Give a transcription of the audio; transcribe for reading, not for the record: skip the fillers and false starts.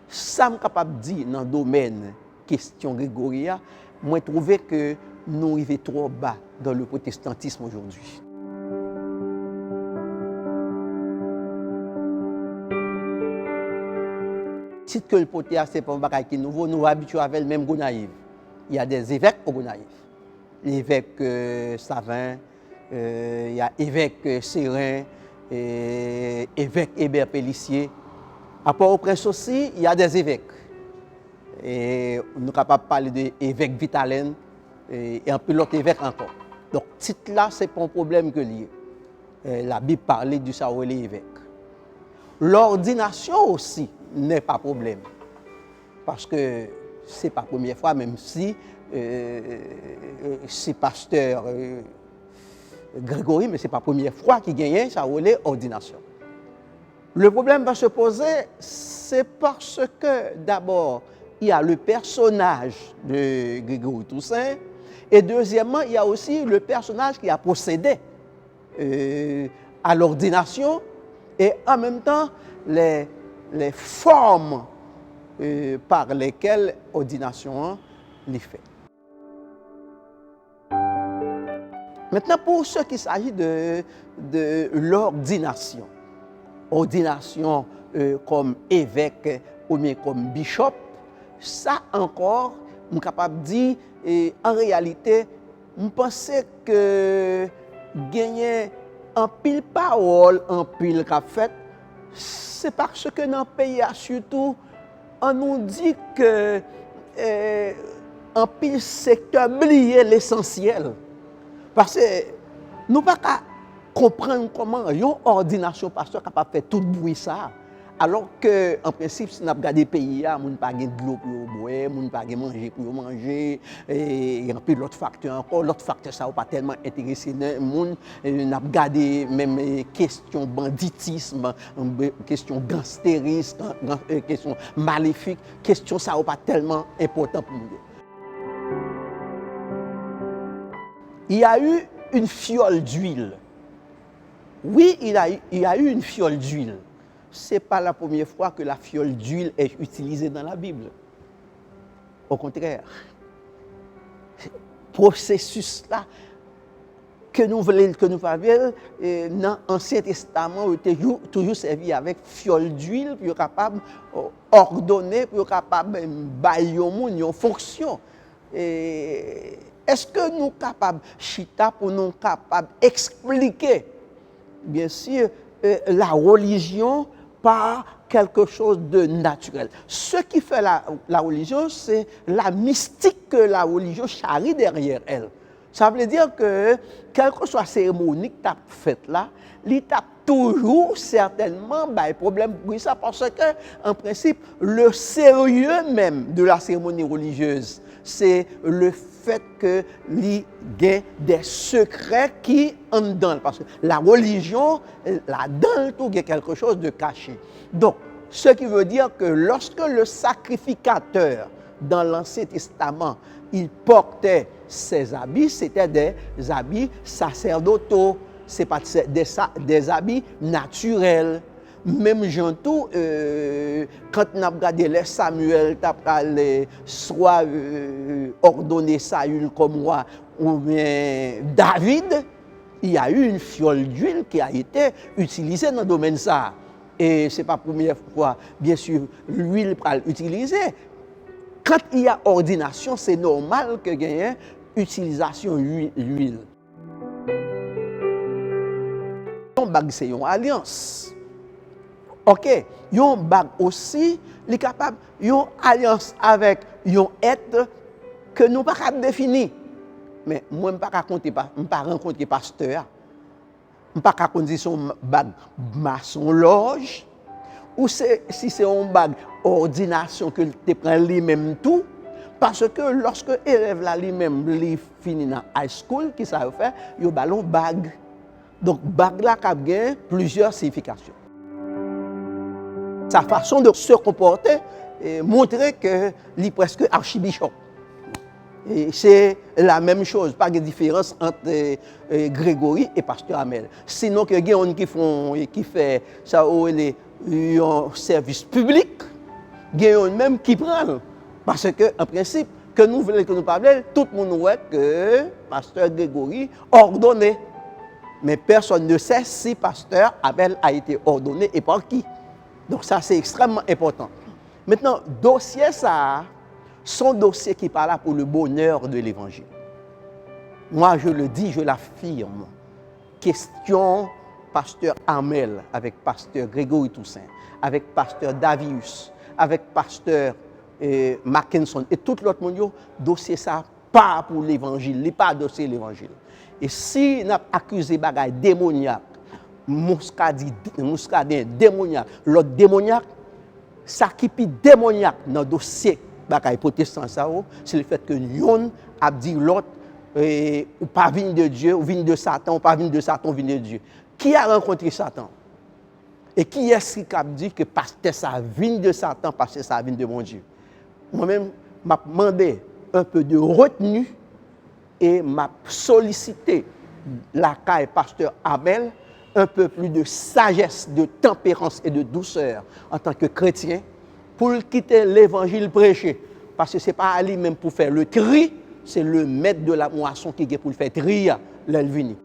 ça me capable dire dans le domaine question Grégoria, moi trouvé que nous arrivons trop bas dans le protestantisme aujourd'hui. Si que le protéa, c'est pas un bagage qui est nouveau, nous habitués avec le même Gonaïve. Il y a des évêques au Gonaïve. L'évêque Savin, il y a évêque Sérin, évêque Hébert Pélissier. À Port-au-Prince aussi, il y a des évêques. Et nous sommes capables de parler d'évêque Vitalen et un peu l'autre évêque encore. Donc, titre là, ce n'est pas un problème que lié. La Bible parlait du savoir les évêques. L'ordination aussi n'est pas problème. Parce que ce n'est pas la première fois, même si c'est pasteur Grégory, mais ce n'est pas la première fois qu'il gagne ça ordination. Le problème va se poser, c'est parce que d'abord, il y a le personnage de Grégory Toussaint, et deuxièmement, il y a aussi le personnage qui a procédé à l'ordination, et en même temps, les formes par lesquelles l'ordination l'est fait. Maintenant, pour ce qui s'agit de l'ordination, ordination comme évêque ou bien comme bishop, ça encore, je suis capable de dire, en réalité, je pense que gagner en pile parole, en pile qu'a fait, c'est parce que dans le pays, surtout, on nous dit que en pile secteur oublier l'essentiel. Parce que nous ne pouvons pas comprendre comment une ordination pasteur capable de faire tout bruit ça. Alors que, en principe, si nous regardons les pays, nous n'avons pas de l'eau pour boire, nous n'avons pas de manger pour manger, et il y a un peu d'autres facteurs encore. L'autre facteur, ça n'a pas tellement intéressé les gens. Nous avons regardé même question banditisme, question gangstérisme, question maléfique, question ça n'a pas tellement important pour nous. Il y a eu une fiole d'huile. Oui, il y a eu une fiole d'huile. Ce n'est pas la première fois que la fiole d'huile est utilisée dans la Bible. Au contraire, ce processus-là que nous voulons dans l'Ancien Testament, a toujours servi avec fiole d'huile pour être capable d'ordonner, pour être capable de bailler une fonction. Est-ce que nous sommes capables, Chita, pour nous capables d'expliquer, bien sûr, la religion par quelque chose de naturel? Ce qui fait la religion, c'est la mystique que la religion charrie derrière elle. Ça veut dire que, quelle que soit la cérémonie que tu as faite là, il t'a toujours certainement un problème pour ça, parce que, en principe, le sérieux même de la cérémonie religieuse, c'est le fait que il y a des secrets qui en dedans. Parce que la religion, là-dedans, il y a quelque chose de caché. Donc, ce qui veut dire que lorsque le sacrificateur, dans l'Ancien Testament, il portait ses habits, c'était des habits sacerdotaux, ce n'est pas des habits naturels. Même Jean-Tout, quand on a regardé les Samuel, soit ordonné Saül comme roi, ou bien David, il y a eu une fiole d'huile qui a été utilisée dans le domaine ça. Et ce n'est pas la première fois, bien sûr, l'huile peut l'utiliser. Quand il y a ordination, c'est normal qu'il y ait utilisation d'huile. C'est une alliance. Ok, yon bag aussi, il est capable, yon alliance avec yon être que nous ne pouvons pas définir. Mais moi, je ne peux pas rencontrer pasteur, je ne peux pas rencontrer son bag maçon loge, ou si c'est un bag ordination que tu prends lui-même tout, parce que lorsque l'élève lui-même finit dans high school, qui ça fait, il y a un bag. Donc, bag là, a plusieurs significations. Sa façon de se comporter montrait qu'il est presque archibishop. C'est la même chose, pas de différence entre Grégory et Pasteur Hamel. Sinon, il y a des gens qui fait ça, un service public, il y a un même qui prend. Parce que, en principe, que nous voulons que nous parlions, tout le monde voit que pasteur Grégory ordonné. Mais personne ne sait si pasteur Abel a été ordonné et par qui. Donc ça, c'est extrêmement important. Maintenant, dossier ça, son dossier qui parle pour le bonheur de l'évangile. Moi, je le dis, je l'affirme. Question pasteur Amel avec pasteur Grégory Toussaint, avec pasteur Davius, avec pasteur Mackinson et tout l'autre monde, dossier ça pas pour l'évangile, n'est pas dossier l'évangile. Et si on a accusé bagaille démoniaque, muscadin démoniaque, l'autre démoniaque, ça qui est démoniaque dans le dossier bagaille protestant ça, c'est le fait que yon a dit l'autre ou pas venu de Dieu, ou venu de Satan, ou pas venu de Satan, ou venu de Dieu. Qui a rencontré Satan? Et qui est-ce qui a dit que parce que ça vient de Satan, parce que ça vient de mon Dieu? Moi-même, m'a demandé un peu de retenue et m'a sollicité la caille pasteur Abel un peu plus de sagesse, de tempérance et de douceur en tant que chrétien pour quitter l'évangile prêché. Parce que ce n'est pas à lui-même pour faire le tri, c'est le maître de la moisson qui est pour le faire trier l'Elvini.